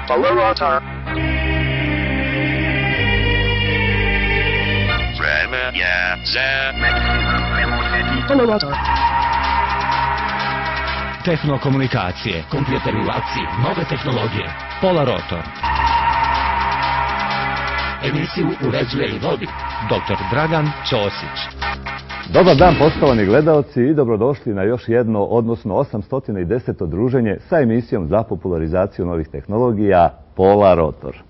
Polorotor. Vremja za Polorotor. Tehnokomunikacije, kompjuteri u akciji, nove tehnologije. Polorotor. Emisiju uređuje i vodi dr. Dragan Ćosić. Dobar dan, poštovani gledaoci, i dobrodošli na još jedno, odnosno 810. druženje sa emisijom za popularizaciju novih tehnologija Polorotor.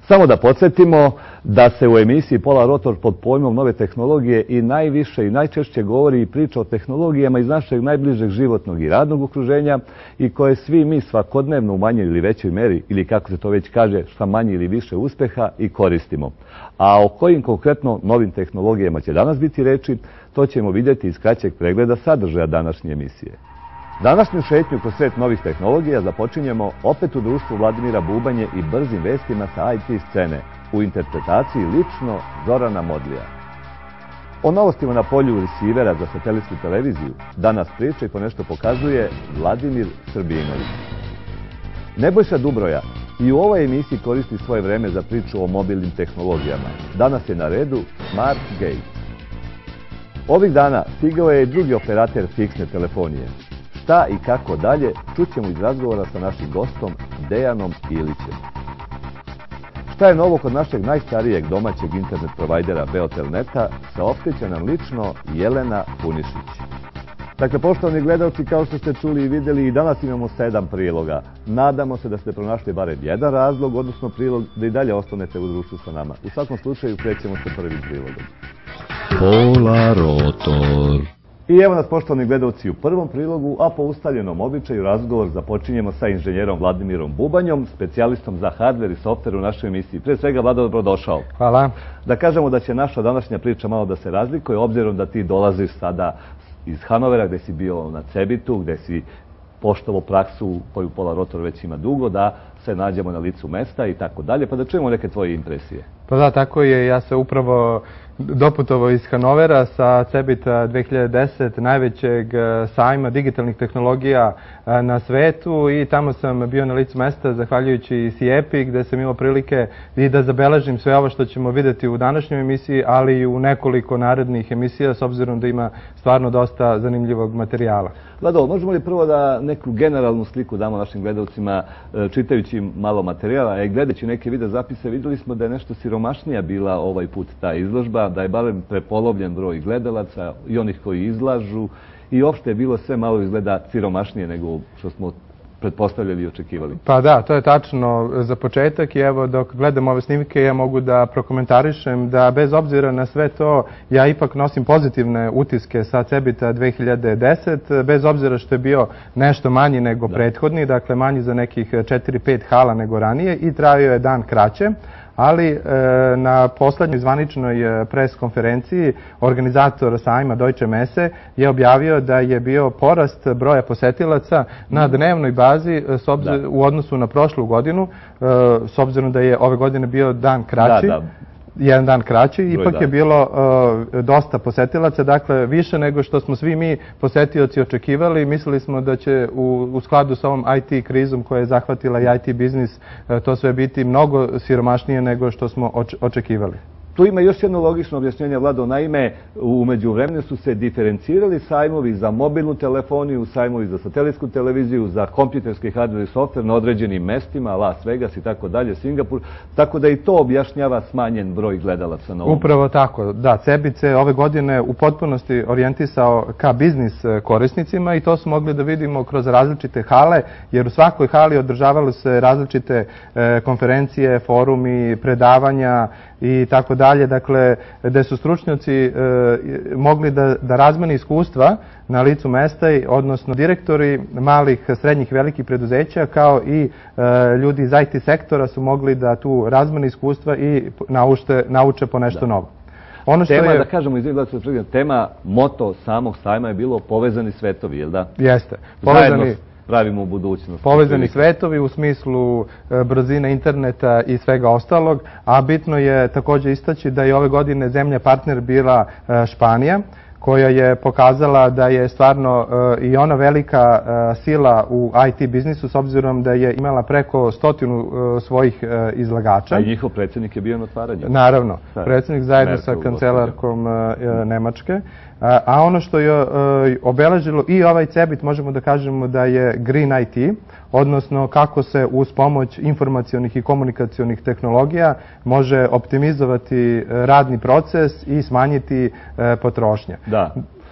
Samo da podsjetimo da se u emisiji Polorotor pod pojmom nove tehnologije i najviše i najčešće govori i priča o tehnologijama iz našeg najbližeg životnog i radnog okruženja i koje svi mi svakodnevno u manjoj ili većoj meri, ili kako se to već kaže, šta manje ili više uspeha i koristimo. A o kojim konkretno novim tehnologijama će danas biti reči, to ćemo vidjeti iz kraćeg pregleda sadržaja današnje emisije. Današnju šetnju kroz svet novih tehnologija započinjemo opet u društvu Vladimira Bubanje i brzim vestima sa IT scene u interpretaciji lično Zorana Modlija. O novostima na polju resivera za satelitsku televiziju danas priča i ponešto pokazuje Vladimir Srbinović. Nebojša Dubroja i u ovoj emisiji koristi svoje vreme za priču o mobilnim tehnologijama. Danas je na redu Smart Gate. Ovih dana stigao je i drugi operater fiksne telefonije. Šta i kako dalje, čućemo iz razgovora sa našim gostom Dejanom Ilićem. Šta je novo kod našeg najstarijeg domaćeg internet provajdera Beotelneta, saopštit nam lično Jelena Punišić. Dakle, poštovani gledalci, kao što ste čuli i vidjeli, i danas imamo 7 priloga. Nadamo se da ste pronašli barem jedan razlog, odnosno prilog, da i dalje ostanete u društvu sa nama. U svakom slučaju krećemo sa prvim prilogom. Polorotor. I evo nas, poštovani gledalci, u prvom prilogu, a po ustaljenom običaju razgovor započinjemo sa inženjerom Vladimirom Bubanjom, specijalistom za hardver i softver u našoj emisiji. Prije svega, Vlado, dobrodošao. Hvala. Da kažemo da će naša današnja priča malo da se razlikuje, obzirom da ti dolaziš sada iz Hanovera, gde si bio na Cebitu, gde si poštovao praksu koju Polorotor već ima dugo, da se nađemo na licu mesta i tako dalje, pa da čujemo neke tvoje impresije. Pa da, tako je. Ja se upravo doputovao iz Hanovera sa Cebita 2010, najvećeg sajma digitalnih tehnologija na svetu, i tamo sam bio na licu mesta zahvaljujući SIEPI, gde sam imao prilike i da zabeležim sve ovo što ćemo vidjeti u današnjoj emisiji, ali i u nekoliko narednih emisija, s obzirom da ima stvarno dosta zanimljivog materijala. Vlado, možemo li prvo da neku generalnu sliku damo našim gledalcima, čitajući malo materijala, i gledajući neke video zapise, vidjeli smo da je nešto siromašnija bila ovaj put ta izložba, da je barem prepolovljen broj gledalaca i onih koji izlažu, i uopšte je bilo sve malo izgleda siromašnije nego što smo pretpostavljali i očekivali. Pa da, to je tačno za početak, i evo dok gledam ove snimke ja mogu da prokomentarišem da bez obzira na sve to ja ipak nosim pozitivne utiske sa Cebita 2010, bez obzira što je bio nešto manji nego prethodni, dakle manji za nekih 4-5 hala nego ranije, i trajao je dan kraće. Ali na poslednjoj zvaničnoj pres konferenciji organizator sajma Deutsche Messe je objavio da je bio porast broja posetilaca na dnevnoj bazi u odnosu na prošlu godinu, s obzirom da je ove godine bio dan kraći. Jedan dan kraći, ipak je bilo dosta posetilaca, dakle više nego što smo svi mi posetioci očekivali. Mislili smo da će u skladu sa ovom IT krizom koja je zahvatila i IT biznis to sve biti mnogo siromašnije nego što smo očekivali. Tu ima još jedno logično objašnjenje, Vlado. Naime, u međuvremenu su se diferencirali sajmovi za mobilnu telefoniju, sajmovi za satelitsku televiziju, za kompjuterski hardver i softver na određenim mestima, Las Vegas i tako dalje, Singapur, tako da i to objašnjava smanjen broj gledalaca na ovom. Upravo tako, da. Cebit se ove godine u potpunosti orijentisao ka biznis korisnicima, i to smo mogli da vidimo kroz različite hale, jer u svakoj hali održavale se različite konferencije, forumi, predavanja i tako dalje, dakle, gde su stručnjaci mogli da razmene iskustva na licu mesta, odnosno direktori malih, srednjih, velikih preduzeća, kao i ljudi iz IT sektora su mogli da tu razmene iskustva i nauče po nešto novo. Tema, da kažemo, tema, moto samog sajma je bilo povezani svetovi, jel da? Jeste. Pravimo u budućnosti. Povezani svetovi u smislu brzine interneta i svega ostalog, a bitno je također istaći da je ove godine zemlja partner bila Španija, koja je pokazala da je stvarno i ona velika sila u IT biznisu, s obzirom da je imala preko 100 svojih izlagača. A i njihov predsjednik je bio na otvaranju. Naravno, predsjednik zajedno sa kancelarkom Nemačke. A ono što je obeležilo i ovaj CeBIT, možemo da kažemo da je Green IT, odnosno kako se uz pomoć informacionih i komunikacionih tehnologija može optimizovati radni proces i smanjiti potrošnje.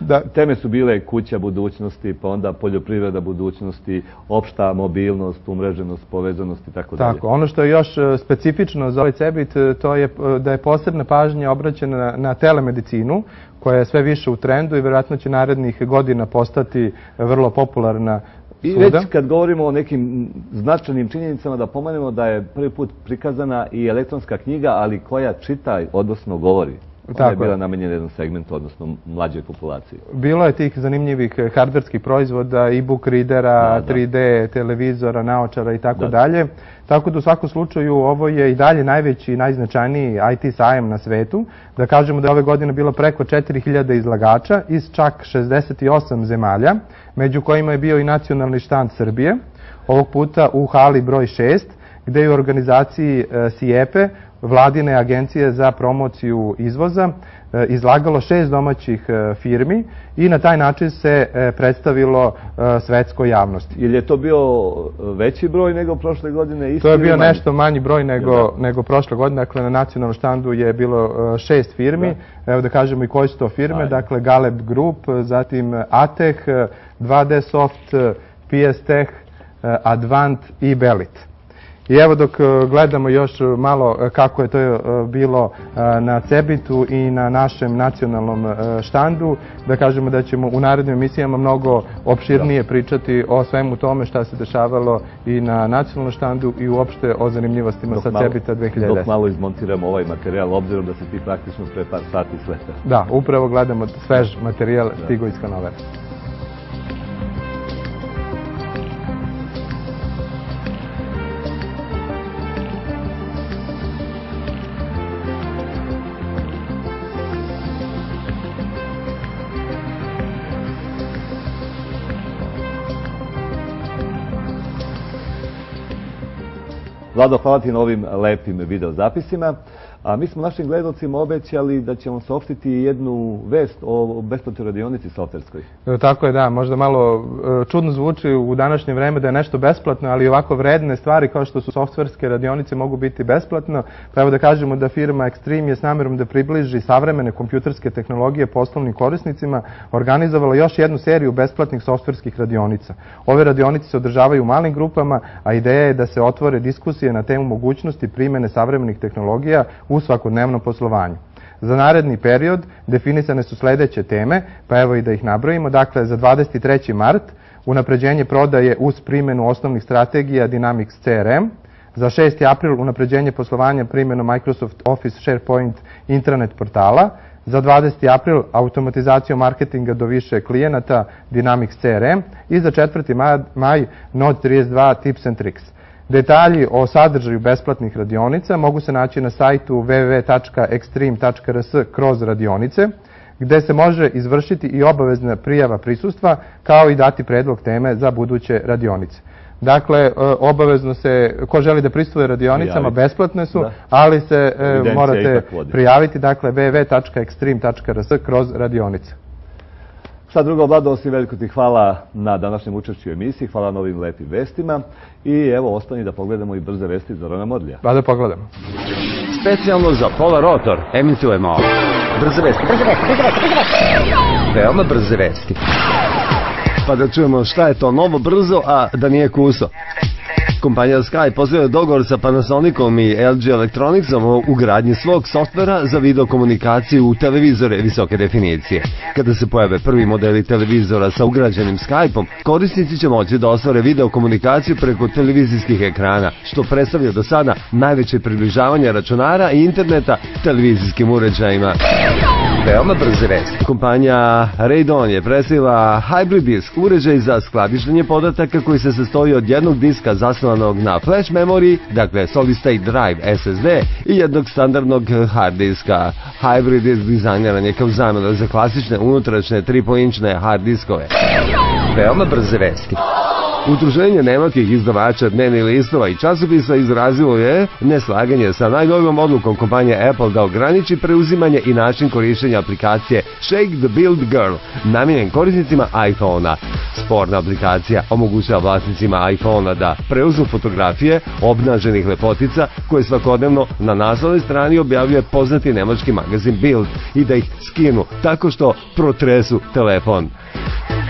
Da, teme su bile kuća budućnosti, pa onda poljoprivreda budućnosti, opšta mobilnost, umreženost, povezanost i tako dalje. Tako, ono što je još specifično za ovaj CeBIT, to je da je posebna pažnja obraćena na telemedicinu, koja je sve više u trendu i vjerojatno će narednih godina postati vrlo popularna svuda. I već kad govorimo o nekim značajnim činjenicama, da pomenemo da je prvi put prikazana i elektronska knjiga, ali koja čita, odnosno govori. Ona je bila namenjena jednom segmentu, odnosno mlađoj populaciji. Bilo je tih zanimljivih hardverskih proizvoda, e-book readera, 3D televizora, naočara i tako dalje. Tako da u svakom slučaju ovo je i dalje najveći i najznačajniji IT sajam na svetu. Da kažemo da je ove godine bilo preko 4000 izlagača iz čak 68 zemalja, među kojima je bio i nacionalni štand Srbije, ovog puta u hali broj 6, gde je u organizaciji SIEPE, Vladine agencije za promociju izvoza, izlagalo 6 domaćih firmi i na taj način se predstavilo svetskoj javnosti. Ili je to bio veći broj nego prošle godine? To je bio nešto manji broj nego prošle godine. Dakle, na nacionalnom štandu je bilo 6 firmi. Evo da kažemo i koje su to firme. Dakle, Galeb Group, zatim Ateh, 2D Soft, PS Tech, Advant i Belit. I evo dok gledamo još malo kako je to bilo na CeBIT-u i na našem nacionalnom štandu, da kažemo da ćemo u narednim emisijama mnogo opširnije pričati o svemu tome šta se dešavalo i na nacionalnom štandu i uopšte o zanimljivostima sa CeBIT-a 2010. Dok malo izmontiramo ovaj materijal, obzirom da se ti praktično pre par sati slete. Da, upravo gledamo svež materijal stigo iz Hanovera. Vlado, hvala ti na ovim lepim videozapisima. A mi smo našim gledalcima obećali da ćemo saopštiti jednu vest o besplatnoj radionici softverskoj. Tako je, da. Možda malo čudno zvuči u današnje vreme da je nešto besplatno, ali ovako vredne stvari kao što su softverske radionice mogu biti besplatno. Pa evo da kažemo da firma Extreme je s namjerom da približi savremene kompjuterske tehnologije poslovnim korisnicima organizovala još jednu seriju besplatnih softverskih radionica. Ove radionice se održavaju u malim grupama, a ideja je da se otvore diskusije na temu mogućnosti primjene savremenih tehnologija u svakodnevnom poslovanju. Za naredni period definisane su sledeće teme, pa evo i da ih nabrojimo. Dakle, za 23. mart unapređenje prodaje uz primjenu osnovnih strategija Dynamics CRM, za 6. april unapređenje poslovanja primjenom Microsoft Office SharePoint intranet portala, za 20. april automatizacijom marketinga do više klijenata Dynamics CRM i za 4. maj Node 32 Tips and Tricks. Detalji o sadržaju besplatnih radionica mogu se naći na sajtu www.extreme.rs/radionice, gde se može izvršiti i obavezna prijava prisustva, kao i dati predlog teme za buduće radionice. Dakle, obavezno se, ko želi da prisustvuje radionicama, besplatne su, ali se morate prijaviti, dakle, www.extreme.rs/radionice. Šta drugo, Vlado, osim veliko ti hvala na današnjem učešću u emisiji, hvala na ovim lepim vestima i evo, ostani da pogledamo i brze vesti Zorana Modlija. Pa da pogledamo. Specijalno za Pola Rotor emitujemo brze vesti. Veoma brze vesti. Pa da čujemo šta je to novo brzo, a da nije kuso. Kompanija Sky postavlja dogovor sa Panasonicom i LG Electronicsom o ugradnji svog softvera za videokomunikaciju u televizore visoke definicije. Kada se pojave prvi modeli televizora sa ugrađenim Skype-om, korisnici će moći da ostvare videokomunikaciju preko televizijskih ekrana, što predstavlja do sada najveće približavanje računara i interneta televizijskim uređajima. Veoma brze vesti. Kompanija Radeon je predstavila Hybrid Disk, uređaj za skladištenje podataka koji se sastoji od jednog diska zasnovan zasnovanog na flash memory, dakle solid state drive SSD i jednog standardnog hard diska. Hybrid disk dizajniran je kao zamena za klasične unutrašnje 3,5-inčne hard diskove. Veoma brze vesti. Udruženje nemačkih izdavača dnevnih listova i časopisa izrazilo je neslaganje sa najnovijom odlukom kompanije Apple da ograniči preuzimanje i način korištenja aplikacije Shake the Build Girl, namijenjen korisnicima iPhone-a. Sporna aplikacija omogućava vlasnicima iPhone-a da preuzmu fotografije obnaženih lepotica koje svakodnevno na naslovnoj strani objavljuje poznati nemački magazin Bild i da ih skinu tako što protresu telefon.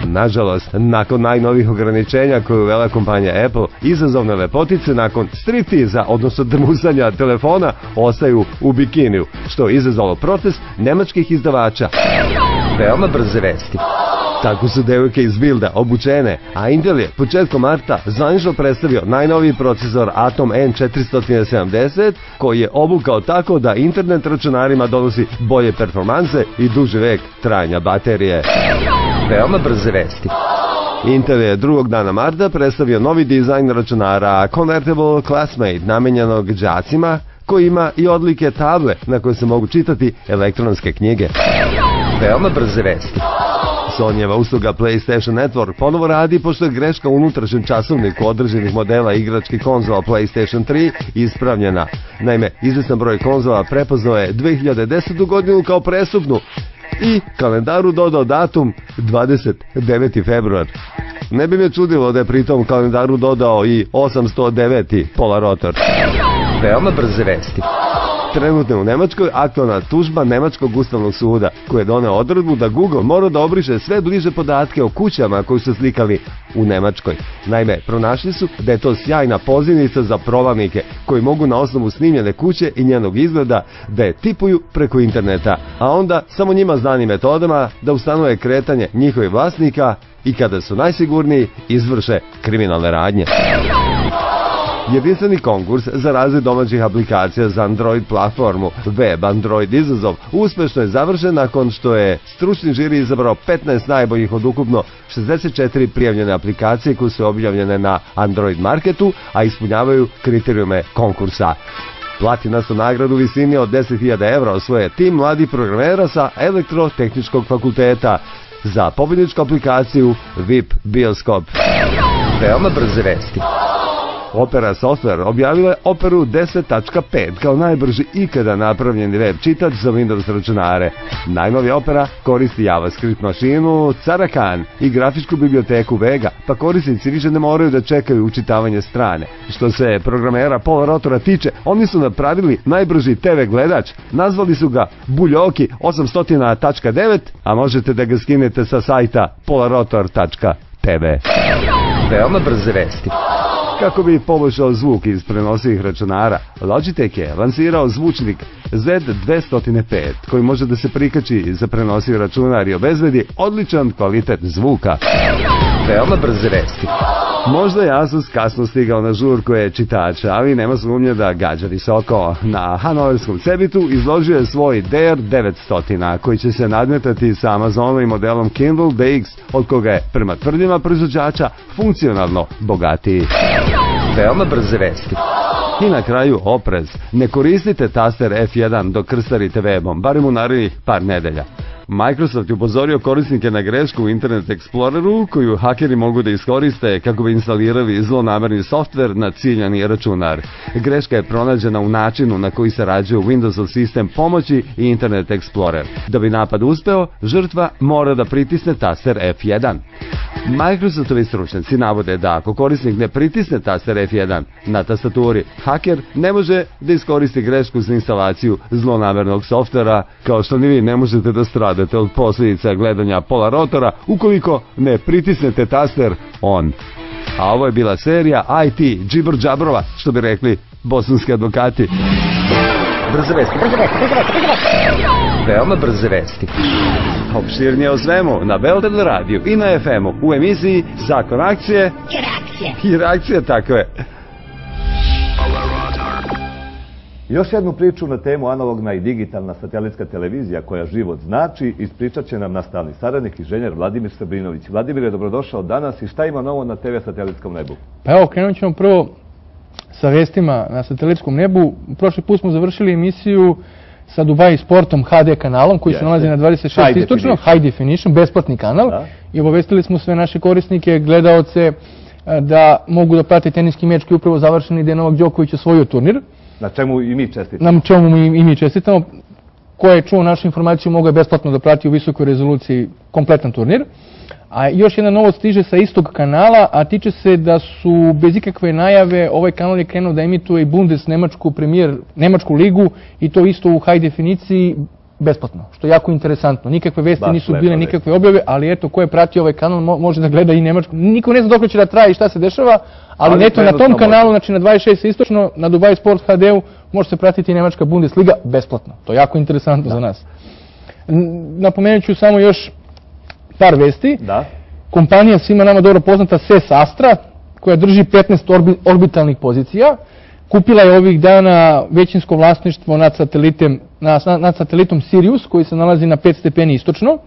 Nažalost, nakon najnovih ograničenja koje je uvela kompanija Apple, izazovne lepotice nakon striptiza, odnosno drmusanja telefona, ostaju u bikiniju, što je izazvalo protest nemačkih izdavača. Veoma brze vesti. Tako su devojke iz Bilda obučene, a Intel je početkom marta zvanično predstavio najnoviji procesor Atom N470, koji je obukao tako da internet računarima donosi bolje performanse i duži vek trajanja baterije. Veoma brze vesti. Intel je 2. dana marta predstavio novi dizajn računara Convertible Classmate, namenjenog đacima, koji ima i odlike table na koje se mogu čitati elektronske knjige. Veoma brze vesti. Sonyjeva usluga PlayStation Network ponovo radi pošto je greška u unutrašnjem časovniku određenih modela igračkih konzola PlayStation 3 ispravljena. Naime, izvestan broj konzola prepoznao je 2010. godinu kao prestupnu i kalendaru dodao datum 29. februar. Ne bi me čudilo da je pritom kalendaru dodao i 809. Polarotor. Veoma brze vesti. Trenutno u Nemačkoj aktualna tužba Nemačkog ustavnog suda, koji je doneo odredbu da Google mora da obriše sve bliže podatke o kućama koji su slikali u Nemačkoj. Naime, pronašli su da je to sjajna pozivnica za provalnike koji mogu na osnovu snimljene kuće i njenog izgleda da je tipuju preko interneta, a onda samo njima znanim metodama da ustanove kretanje njihovih vlasnika i kada su najsigurniji izvrše kriminalne radnje. Jedinstveni konkurs za razvoj domaćih aplikacija za Android platformu Web Android izazov uspešno je završen nakon što je stručni žiri izabrao 15 najboljih od ukupno 64 prijavljene aplikacije koje su objavljene na Android marketu, a ispunjavaju kriterijume konkursa. Platinastu nagradu u visini od 10.000 evra osvoje tim mladih programera sa Elektrotehničkog fakulteta za pobjedničku aplikaciju VIP Bioskop. Veoma brze vesti. Opera Software objavila je Operu 10.5 kao najbrži ikada napravljeni web čitač za Windows računare. Najnovija Opera koristi JavaScript mašinu Caracan i grafičku biblioteku Vega, pa korisnici više ne moraju da čekaju učitavanje strane. Što se programera Polarotora tiče, oni su napravili najbrži TV gledač, nazvali su ga Buljoki 800.9, a možete da ga skinete sa sajta polarotor.tv. Veoma brze vesti. Kako bi poboljšao zvuk iz prenosivih računara, Logitech je lansirao zvučnik Z205 koji može da se prikači za prenosiv računar i obezbedi odličan kvalitet zvuka. Veoma brze vesti. Možda je Asus kasno stigao na žurku čitača, ali nema sumnje da gađa visoko. Na hanoverskom Cebitu izložio je svoj DR900 koji će se nadmetati sa Amazonovim modelom Kindle DX, od koga je, prema tvrdnjama proizvođača, funkcionalno bogatiji. Veoma brze vesti. I na kraju oprez. Ne koristite taster F1 dok krstarite webom, barem u narednih par nedelja. Microsoft je upozorio korisnike na grešku u Internet Exploreru koju hakeri mogu da iskoriste kako bi instalirali zlonamerni softver na ciljani računar. Greška je pronađena u načinu na koji sarađuju Windowsov sistem pomoći i Internet Explorer. Da bi napad uspeo, žrtva mora da pritisne taster F1. Microsoftovi stručnjaci navode da ako korisnik ne pritisne taster F1 na tastaturi, haker ne može da iskoristi grešku za instalaciju zlonamernog softvera, kao što ni vi ne možete da stradate od posljedica gledanja Polarotora ukoliko ne pritisnete taster on. A ovo je bila serija IT džiber džabrova, što bi rekli bosanski advokati. Brze vesti, brze vesti, brze vesti, brze vesti. Veoma brze vesti. Opširnije o svemu na Beograd radiju i na FM-u u emisiji Zakon akcije i reakcije, tako je. Još jednu priču na temu analogna i digitalna satelitska televizija koja život znači ispričat će nam nastavni saradnik, inženjer Vladimir Srbrinović. Vladimir je dobrodošao danas i šta ima novo na TV satelitskom nebu? Pa evo, krenut ćemo prvo sa vestima na satelitskom nebu. Prošli put smo završili emisiju sa Dubai Sportom HD kanalom koji se nalazi na 26 istočno, High Definition, besplatni kanal. I obavestili smo sve naše korisnike, gledaoce, da mogu da prate teniski meč koji je upravo završen i da je Novak Đoković osvojio turnir. Na čemu i mi čestitamo. Na čemu i mi čestitamo. Ko je čuo našu informaciju mogu je besplatno da prati u visokoj rezoluciji kompletan turnir. A još jedna novost stiže sa istog kanala, a tiče se da su bez ikakve najave ovaj kanal je krenuo da emituje i Bundes Nemačku ligu i to isto u high definiciji besplatno, što je jako interesantno. Nikakve vesti nisu bile, nikakve objave, ali eto, ko je pratio ovaj kanal može da gleda i Nemačku. Niko ne zna dok će da traje i šta se dešava, ali eto, na tom kanalu, znači na 26 istočno, na Dubai Sport HD-u, može se pratiti i Nemačka Bundesliga besplatno. To je jako interesantno za nas. Napomenut ću samo još par vesti. Kompanija svima nama dobro poznata SES Astra, koja drži 15 orbitalnih pozicija, kupila je ovih dana većinsko vlasništvo nad satelitom Sirius, koji se nalazi na 5 stepeni istočno.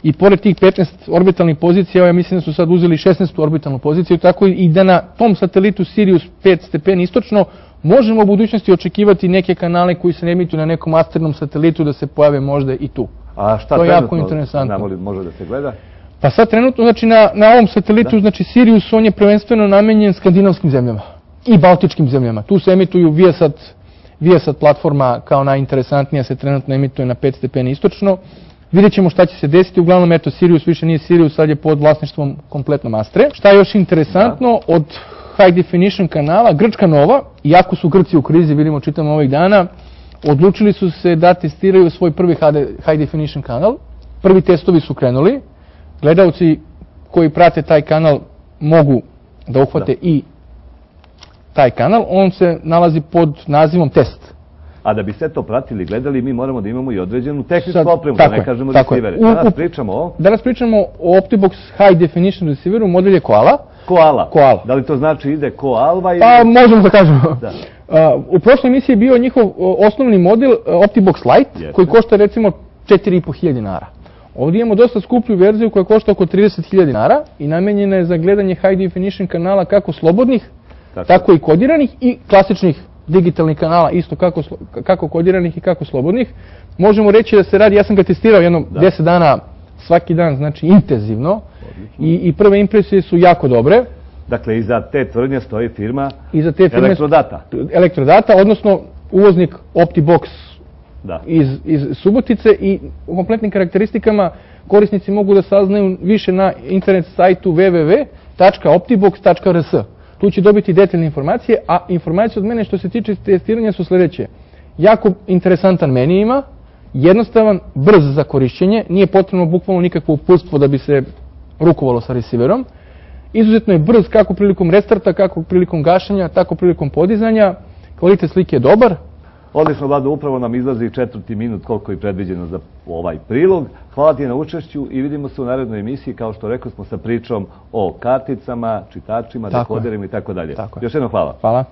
I pored tih 15 orbitalnih pozicija, ja mislim da su sad uzeli 16. orbitalnu poziciju, tako i da na tom satelitu Sirius 5 stepeni istočno možemo u budućnosti očekivati neke kanale koji se ne emituju na nekom asternom satelitu da se pojave možda i tu. A šta trenutno može da se gleda? Pa sad trenutno, znači na ovom satelitu, znači Sirius, on je prvenstveno namenjen skandinavskim zemljama i baltičkim zemljama. Tu se emituju Viasat platforma kao najinteresantnija se trenutno emituje na 5 stepeni istočno. Vidjet ćemo šta će se desiti, uglavnom eto Sirius više nije Sirius, sad je pod vlasništvom kompletnom Astre. Šta je još interesantno, od High Definition kanala, Grčka Nova, iako su Grci u krizi, vidimo, čitamo ovih dana, odlučili su se da testiraju svoj prvi High Definition kanal. Prvi testovi su krenuli. Gledaoci koji prate taj kanal mogu da uhvate i taj kanal. On se nalazi pod nazivom Test. A da bi sve to pratili i gledali, mi moramo da imamo i određenu tehničku opremu, da ne kažemo receivere. Danas pričamo o Optibox High Definition receiveru, model je Koala. Koala. Da li to znači ide ko Alva ili... Pa možemo da kažemo. U prošloj emisiji je bio njihov osnovni model Optibox Lite, koji košta recimo 4.500 dinara. Ovdje imamo dosta skuplju verziju koja košta oko 30.000 dinara i namenjena je za gledanje High Definition kanala kako slobodnih, tako i kodiranih i klasičnih digitalnih kanala, isto kako kodiranih i kako slobodnih. Možemo reći da se radi, ja sam ga testirao jedno 10 dana, svaki dan, znači intenzivno, i prve impresije su jako dobre. Dakle, iza te tvrdnje stoji firma Elektrodata, odnosno uvoznik Optibox iz Subotice, i u kompletnim karakteristikama korisnici mogu da saznaju više na internet sajtu www.optibox.rs. Tu će dobiti detaljne informacije, a informacije od mene što se tiče testiranja su sljedeće. Jako interesantan meni ima, jednostavan, brz za korišćenje, nije potrebno bukvalno nikakvo uputstvo da bi se rukovalo sa receiverom. Izuzetno je brz kako prilikom restarta, kako prilikom gašenja, tako prilikom podizanja. Kvalitet slike je dobar. Odlično, Vlado, upravo nam izlazi 4. minut koliko je predviđeno za ovaj prilog. Hvala ti na učešću i vidimo se u narednoj emisiji, kao što rekao smo, sa pričom o karticama, čitačima, dekoderima i tako dalje. Još jednom hvala. Hvala.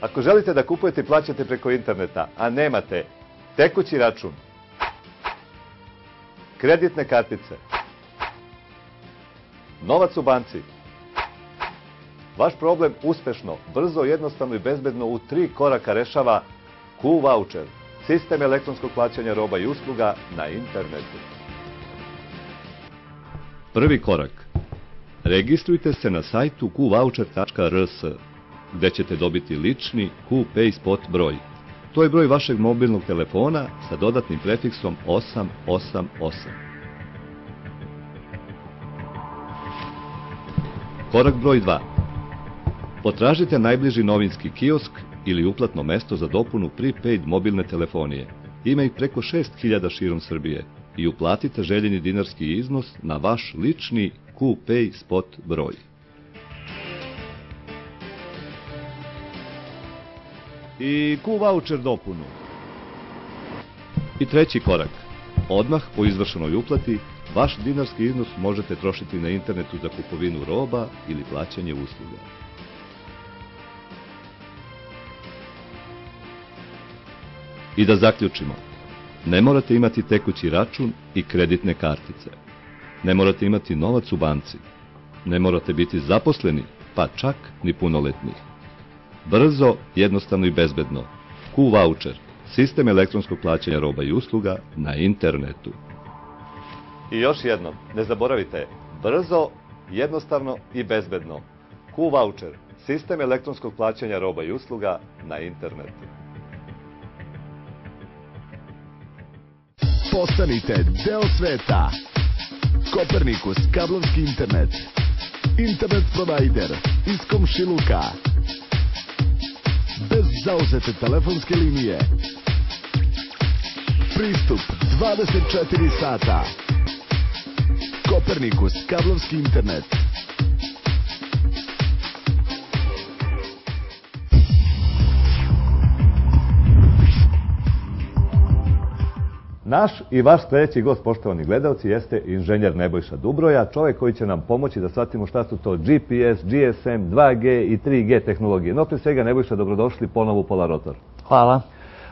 Ako želite da kupujete i plaćate preko interneta, a nemate tekući račun, kreditne kartice, novac u banci, vaš problem uspešno, brzo, jednostavno i bezbedno u 3 koraka rešava Q-Voucher, sistem elektronskog plaćanja roba i usluga na internetu. Prvi korak. Registrujte se na sajtu qvoucher.rs, gde ćete dobiti lični Q-Pay spot broj. To je broj vašeg mobilnog telefona sa dodatnim prefiksom 888. Korak broj 2. Potražite najbliži novinski kiosk ili uplatno mesto za dopunu prepaid mobilne telefonije. Ima ih preko 6000 širom Srbije i uplatite željeni dinarski iznos na vaš lični Q-Pay spot broj. I Q-Voucher dopunu. I treći korak. Odmah po izvršenoj uplati vaš dinarski iznos možete trošiti na internetu za kupovinu roba ili plaćanje usluga. I da zaključimo, ne morate imati tekući račun i kreditne kartice. Ne morate imati novac u banci. Ne morate biti zaposleni, pa čak ni punoletni. Brzo, jednostavno i bezbedno. Q-voucher, sistem elektronskog plaćanja roba i usluga na internetu. I još jednom, ne zaboravite, brzo, jednostavno i bezbedno. Q-voucher, sistem elektronskog plaćanja roba i usluga na internetu. Postanite deo sveta. Kopernikus kablovski internet. Internet provider iz komšiluka. Bez zauzete telefonske linije. Pristup 24 sata. Kopernikus kablovski internet. Naš i vaš sljedeći gost, poštovani gledalci, jeste inženjer Nebojša Dubroja, čovjek koji će nam pomoći da shvatimo šta su to GPS, GSM, 2G i 3G tehnologije. No, prije svega, Nebojša, dobrodošli ponovo u Polarotor. Hvala.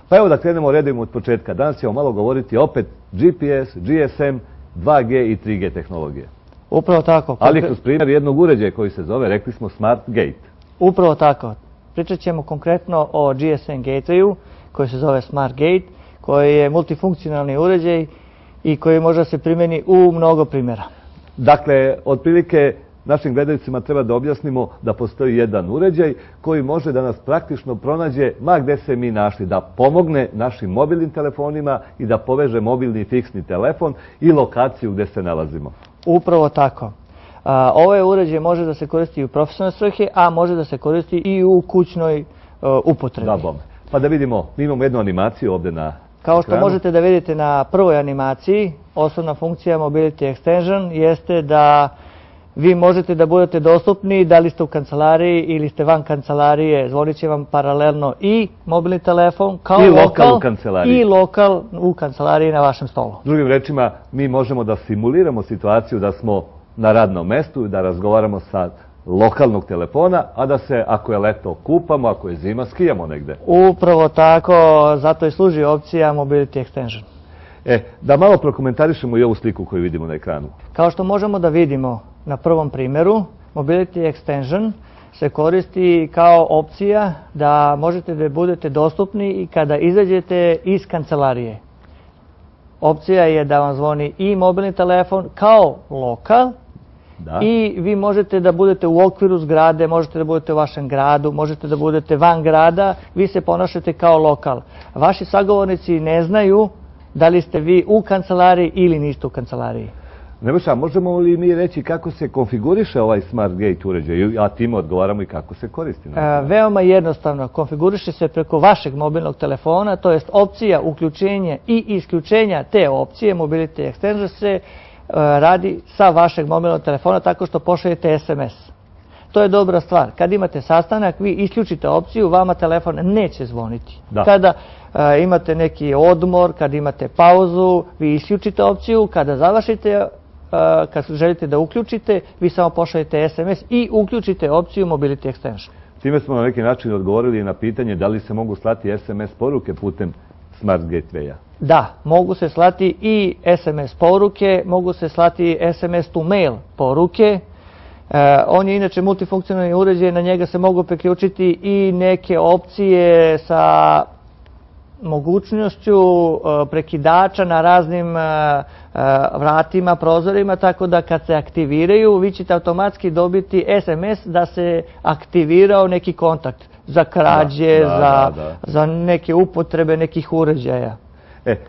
Pa evo da krenemo redom od početka. Danas ćemo malo govoriti opet GPS, GSM, 2G i 3G tehnologije. Upravo tako. Ali kroz primjer jednog uređaja koji se zove, rekli smo, Smart Gate. Upravo tako. Pričat ćemo konkretno o GSM Gatewayu, koji se zove Smart Gate, koji je multifunkcionalni uređaj i koji može da se primjeni u mnogo primjera. Dakle, otprilike našim gledalcima treba da objasnimo da postoji jedan uređaj koji može da nas praktično pronađe ma gde se mi našli, da pomogne našim mobilnim telefonima i da poveže mobilni i fiksni telefon i lokaciju gde se nalazimo. Upravo tako. Ovaj uređaj može da se koristi i u profesionalne svrhe, a može da se koristi i u kućnoj upotrebi. Da, bome. Pa da vidimo, mi imamo jednu animaciju ovde na Kao što možete da vidite na prvoj animaciji, osnovna funkcija Mobility Extension jeste da vi možete da budete dostupni da li ste u kancelariji ili ste van kancelarije. Zvonit će vam paralelno i mobilni telefon kao i lokal u kancelariji. I lokal u kancelariji na vašem stolu. Drugim rečima, mi možemo da simuliramo situaciju da smo na radnom mestu i da razgovaramo sa lokalnog telefona, a da se, ako je leto, kupamo, ako je zima, skijamo negde. Upravo tako, zato i služi opcija Mobility Extension. Da malo prokomentarišemo i ovu sliku koju vidimo na ekranu. Kao što možemo da vidimo na prvom primjeru, Mobility Extension se koristi kao opcija da možete da budete dostupni i kada izađete iz kancelarije. Opcija je da vam zvoni i mobilni telefon kao lokal, i vi možete da budete u okviru zgrade, možete da budete u vašem gradu, možete da budete van grada, vi se ponašate kao lokal. Vaši sagovornici ne znaju da li ste vi u kancelariji ili niste u kancelariji. Nebojša, možemo li mi reći kako se konfiguriše ovaj Smart Gate uređaj, a time odgovaramo i kako se koristi? Veoma jednostavno. Konfiguriše se preko vašeg mobilnog telefona, to jest opcija uključenja i isključenja te opcije, Mobility Extension se radi sa vašeg mobilnog telefona tako što pošaljete SMS. To je dobra stvar. Kad imate sastanak, vi isključite opciju, vama telefon neće zvoniti. Kada imate neki odmor, kad imate pauzu, vi isključite opciju, kada završite, kad želite da uključite, vi samo pošaljete SMS i uključite opciju Mobility Extension. Time smo na neki način odgovorili na pitanje da li se mogu slati SMS poruke putem Smart Gatewaya. Da, mogu se slati i SMS poruke, mogu se slati SMS to mail poruke. On je inače multifunkcionalni uređaj, na njega se mogu priključiti i neke opcije sa mogućnošću prekidača na raznim vratima, prozorima, tako da kad se aktiviraju, vi ćete automatski dobiti SMS da se aktivirao neki kontakt za krađe, za neke upotrebe nekih uređaja.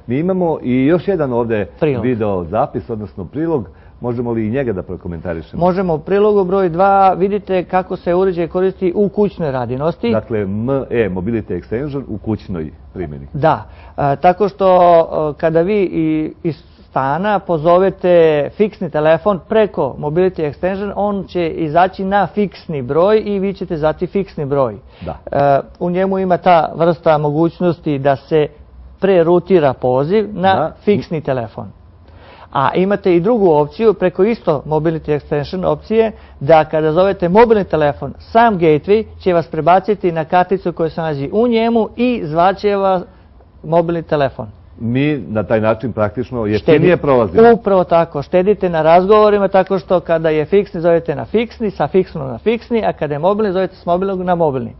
Mi imamo i još jedan ovde video zapis, odnosno prilog. Možemo li i njega da prokomentarišemo? Možemo. U prilogu broj 2 vidite kako se uređaj koristi u kućnoj radinosti. Dakle, Mobility Extension u kućnoj primjeni. Da. Tako što kada vi iz stana pozovete fiksni telefon preko Mobility Extension, on će izaći na fiksni broj i vi ćete zvati fiksni broj. U njemu ima ta vrsta mogućnosti da se prerutira poziv na fiksni telefon. A imate i drugu opciju, preko isto Mobility Extension opcije, da kada zovete mobilni telefon, sam gateway će vas prebaciti na karticu koja se nalazi u njemu i zvaće vas mobilni telefon. mi na taj način praktično jeftinije prolazimo. Upravo tako, štedite na razgovorima tako što kada je fiksni zovete na fiksni, sa fiksnog na fiksni, a kada je mobilni zovete s mobilnog na mobilni.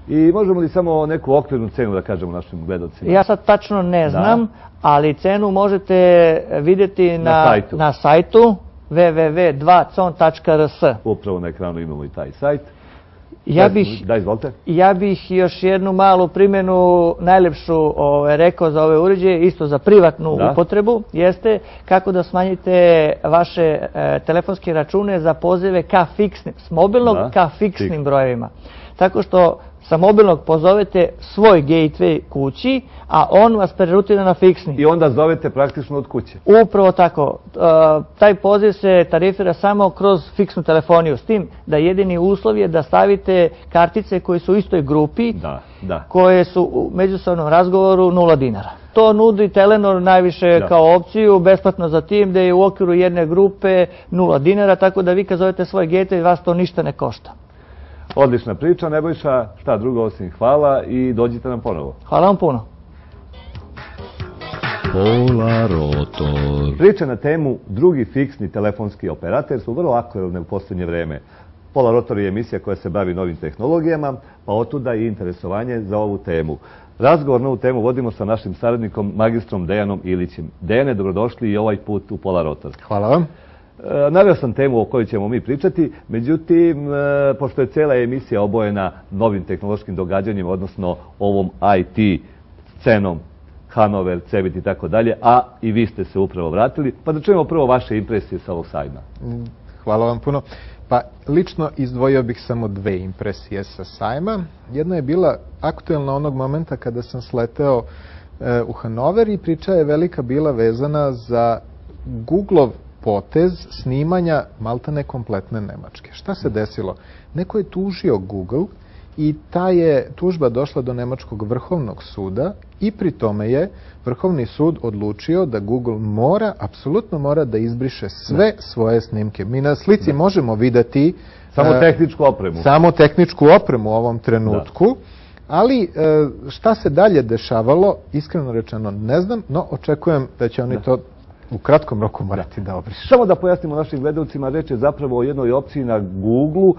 I možemo li samo neku okvirnu cenu da kažemo našim gledalcima? Ja sad tačno ne znam, ali cenu možete vidjeti na sajtu www.2con.rs. Upravo na ekranu imamo i taj sajt. Izvolite. Ja bih još jednu malu primjenu, najlepšu rekao za ove uređaje, isto za privatnu upotrebu, jeste kako da smanjite vaše telefonske račune za pozive ka fiksnim, s mobilnog ka fiksnim brojevima. Tako što sa mobilnog pozovete svoj gateway kući, a on vas prerutira na fiksni. I onda zovete praktično od kuće. Upravo tako. Taj poziv se tarifira samo kroz fiksnu telefoniju, s tim da jedini uslov je da stavite kartice koje su u istoj grupi, koje su u međusobnom razgovoru 0 dinara. To nudi Telenor najviše kao opciju, besplatno za tim, da je u okviru jedne grupe 0 dinara, tako da vi kad zovete svoj gateway, vas to ništa ne košta. Odlična priča, Nebojša, šta drugo osim hvala i dođite nam ponovo. Hvala vam puno. Polarotor. Priče na temu drugi fiksni telefonski operator su vrlo aktuelne u posljednje vreme. Polarotor je emisija koja se bavi novim tehnologijama, pa otuda i interesovanje za ovu temu. Razgovor na ovu temu vodimo sa našim saradnikom, magistrom Dejanom Ilićem. Dejane, dobrodošli i ovaj put u Polarotor. Hvala vam. Naveo sam temu o kojoj ćemo mi pričati, međutim, pošto je cijela emisija obojena novim tehnološkim događanjima, odnosno ovom IT scenom, Hanover, Cebit i tako dalje, a i vi ste se upravo vratili, pa da čujemo prvo vaše impresije sa ovog sajma. Hvala vam puno. Pa lično izdvojio bih samo 2 impresije sa sajma. Jedna je bila aktuelna onog momenta kada sam sleteo u Hanover i priča je velika bila vezana za Google-ov potez snimanja maltene kompletne Nemačke. Šta se desilo? Neko je tužio Google i ta je tužba došla do Nemačkog vrhovnog suda i pri tome je Vrhovni sud odlučio da Google apsolutno mora da izbriše sve svoje snimke. Mi na slici možemo videti samo tehničku opremu u ovom trenutku, ali šta se dalje dešavalo, iskreno rečeno ne znam, no očekujem da će oni to u kratkom roku morati da obrišu. Samo da pojasnimo našim gledalcima, reč je zapravo o jednoj opciji na Google-u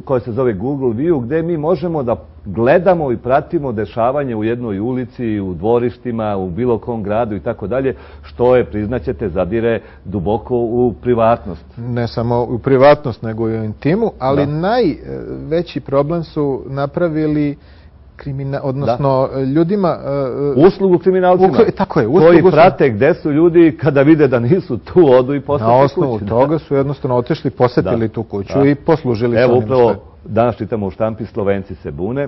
koja se zove Google View, gde mi možemo da gledamo i pratimo dešavanje u jednoj ulici, u dvorištima, u bilo kom gradu i tako dalje, što je, priznaćete, zadire duboko u privatnost. Ne samo u privatnost, nego i u intimu, ali najveći problem su napravili odnosno ljudima... Uslugu kriminalcima. Tako je. Koji prate gde su ljudi, kada vide da nisu tu, odu i posete kuću. Na osnovu toga su jednostavno otišli, posetili tu kuću i poslužili sa onim upravo danas čitamo u štampi, Slovenci se bune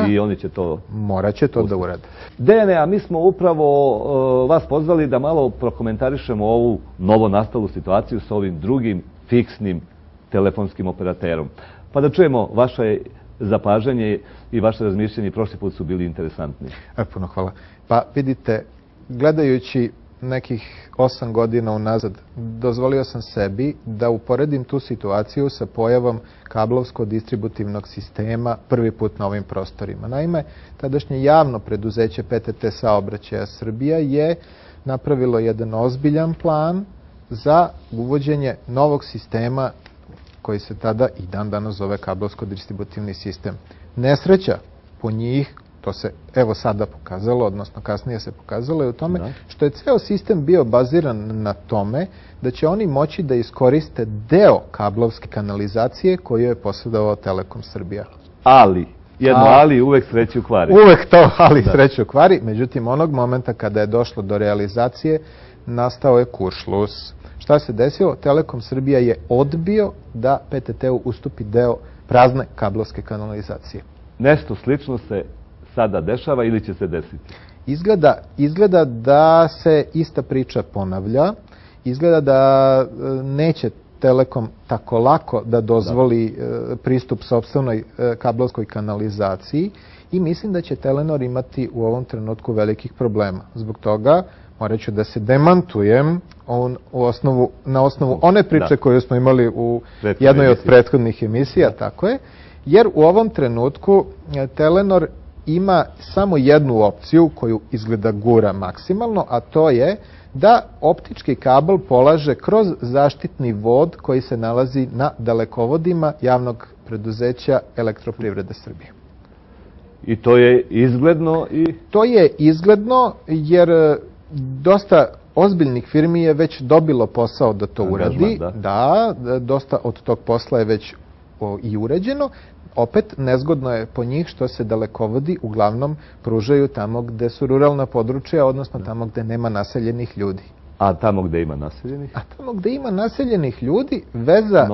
i oni će to... Morat će to da urade. Dejane, a mi smo upravo vas pozvali da malo prokomentarišemo ovu novo nastalu situaciju sa ovim drugim fiksnim telefonskim operaterom. Pa da čujemo vaše zapažanje i vaše razmišljanje, prošli put su bili interesantni. Puno hvala. Pa vidite, gledajući nekih 8 godina unazad, dozvolio sam sebi da uporedim tu situaciju sa pojavom kablovsko-distributivnog sistema prvi put na ovim prostorima. Naime, tadašnje javno preduzeće PTT Saobraćaja Srbija je napravilo jedan ozbiljan plan za uvođenje novog sistema koji se tada i dan danas zove kablovsko-distributivni sistem. Nesreća po njih, to se evo sada pokazalo, odnosno kasnije se pokazalo, je u tome što je ceo sistem bio baziran na tome da će oni moći da iskoriste deo kablovske kanalizacije koju je posjedovao Telekom Srbija. Ali, jedno ali uvek sreću kvari. Uvek to ali sreću kvari, međutim onog momenta kada je došlo do realizacije nastao je kuršlus. Šta se desilo? Telekom Srbija je odbio da PTT-u ustupi deo prazne kablovske kanalizacije. Nešto slično se sada dešava ili će se desiti? Izgleda da se ista priča ponavlja. Izgleda da neće Telekom tako lako da dozvoli pristup sopstvenoj kablovskoj kanalizaciji i mislim da će Telenor imati u ovom trenutku velikih problema. Zbog toga morat ću da se demantujem na osnovu one priče koju smo imali u jednoj od prethodnih emisija, tako je, jer u ovom trenutku Telenor ima samo jednu opciju koju izgleda gura maksimalno, a to je da optički kabel polaže kroz zaštitni vod koji se nalazi na dalekovodima javnog preduzeća Elektroprivrede Srbije. I to je izgledno i... To je izgledno jer dosta ozbiljnih firmi je već dobilo posao da to uradi. Da, dosta od tog posla je već i uređeno. Opet, nezgodno je po njih što se dalekovodi uglavnom pružaju tamo gde su ruralna područja, odnosno tamo gde nema naseljenih ljudi. A tamo gde ima naseljenih? A tamo gde ima naseljenih ljudi, veza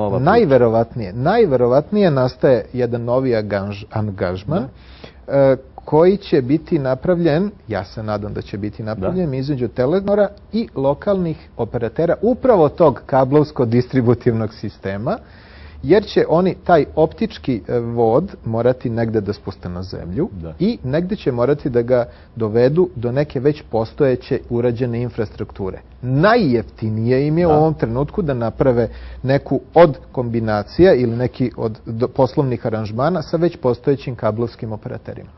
najverovatnije nastaje jedan novi angažman koji će biti napravljen, ja se nadam da će biti napravljen, između Telenora i lokalnih operatera upravo tog kablovsko-distributivnog sistema, jer će oni taj optički vod morati negde da spuste na zemlju i negde će morati da ga dovedu do neke već postojeće urađene infrastrukture. Najjeftinije im je u ovom trenutku da naprave neku od kombinacija ili neki od poslovnih aranžmana sa već postojećim kablovskim operaterima.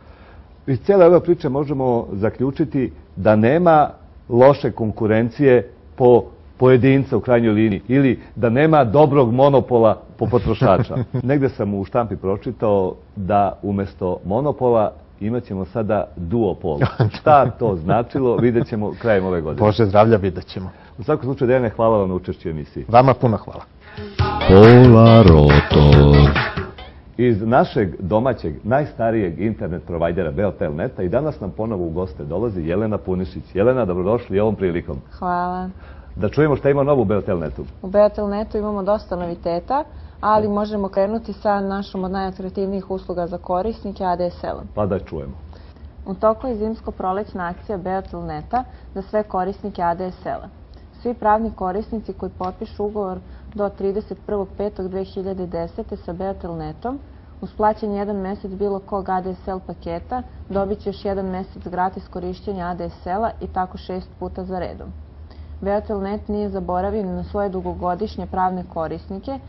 Iz cijele ove priče možemo zaključiti da nema loše konkurencije po pojedinca u krajnjoj liniji ili da nema dobrog monopola po potrošača. Negde sam u štampi pročitao da umjesto monopola imat ćemo sada duopol. Šta to značilo, vidjet ćemo krajem ove godine. Bože zdravlja, vidjet ćemo. U svakom slučaju, Dejane, hvala vam na učešću u emisiji. Vama puno hvala. Polarotor. Iz našeg domaćeg, najstarijeg internet provajdera Beotelneta i danas nam ponovo u goste dolazi Jelena Punišić. Jelena, dobrodošli i ovom prilikom. Hvala. Da čujemo šta ima novo u Beotelnetu. U Beotelnetu imamo dosta noviteta, ali možemo krenuti sa našom od najatraktivnijih usluga za korisnike ADSL-om. Pa da čujemo. U toku je zimsko-prolećna akcija Beotelneta za sve korisnike ADSL-a. Svi pravni korisnici koji potpišu ugovor do 31.5.2010. sa Beotelnetom, uz plaćanje jedan mesec bilo kog ADSL paketa, dobit će još jedan mesec gratis korišćenja ADSL-a i tako 6 puta za redom. Beotelnet nije zaboravio na svoje dugogodišnje pravne korisnike.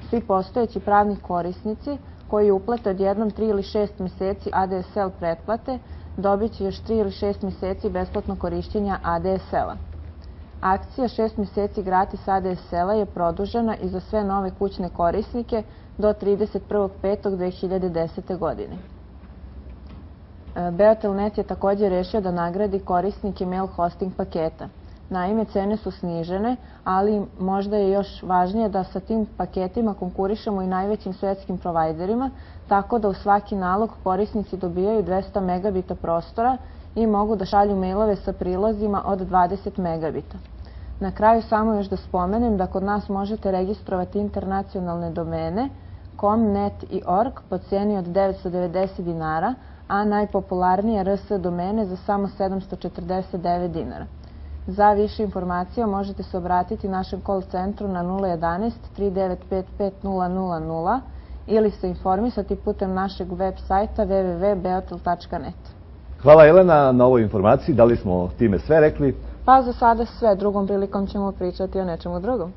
Svi postojeći pravni korisnici koji uplate odjednom 3 ili 6 meseci ADSL pretplate dobit će još 3 ili 6 meseci besplatno korišćenja ADSL-a. Akcija 6 meseci gratis ADSL-a je produžena i za sve nove kućne korisnike do 31.5.2010. godine. Beotelnet je također rešio da nagradi korisnike mail hosting paketa. Naime, cene su snižene, ali možda je još važnije da sa tim paketima konkurišemo i najvećim svetskim provajderima, tako da u svaki nalog korisnici dobijaju 200 megabita prostora i mogu da šalju mailove sa prilozima od 20 megabita. Na kraju samo još da spomenem da kod nas možete registrovati internacionalne domene .com, .net i .org po cijeni od 990 dinara, a najpopularnije RS domene za samo 749 dinara. Za više informacija možete se obratiti našem call centru na 011 3955 000 ili se informisati putem našeg web sajta www.beotel.net. Hvala Jelena na ovoj informaciji. Da li smo time sve rekli? Pa za sada sve. Drugom prilikom ćemo pričati o nečemu drugom.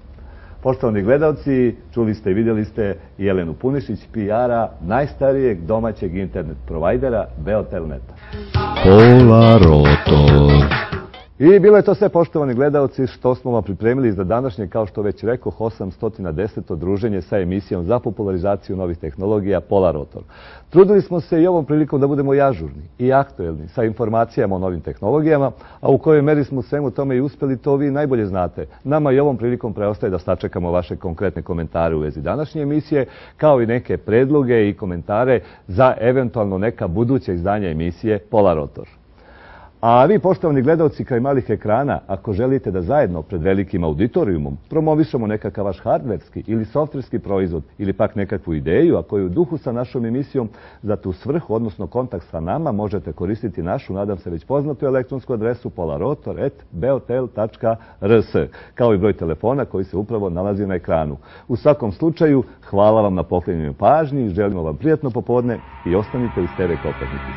Poštovani gledalci, čuli ste i vidjeli ste Jelenu Punišić, PR-a najstarijeg domaćeg internet provajdera Beotelneta. Polarotor. I bilo je to sve, poštovani gledalci, što smo vam pripremili za današnje, kao što već rekoh, 810. druženje sa emisijom za popularizaciju novih tehnologija Polarotor. Trudili smo se i ovom prilikom da budemo i ažurni i aktuelni sa informacijama o novim tehnologijama, a u kojoj meri smo svemu tome i uspjeli, to vi najbolje znate. Nama i ovom prilikom preostaje da sačekamo vaše konkretne komentare u vezi današnje emisije, kao i neke predloge i komentare za eventualno neka buduća izdanja emisije Polarotor. A vi, poštovani gledalci, kao i malih ekrana, ako želite da zajedno pred velikim auditorijumom promovišemo nekakav vaš hardverski ili softverski proizvod ili pak nekakvu ideju, a koju u duhu sa našom emisijom za tu svrhu, odnosno kontakt sa nama, možete koristiti našu, nadam se već poznatu elektronsku adresu polarotor@beotel.rs, kao i broj telefona koji se upravo nalazi na ekranu. U svakom slučaju, hvala vam na poklonjenoj pažnji, želimo vam prijatno popodne i ostanite uz TV Kopernikus.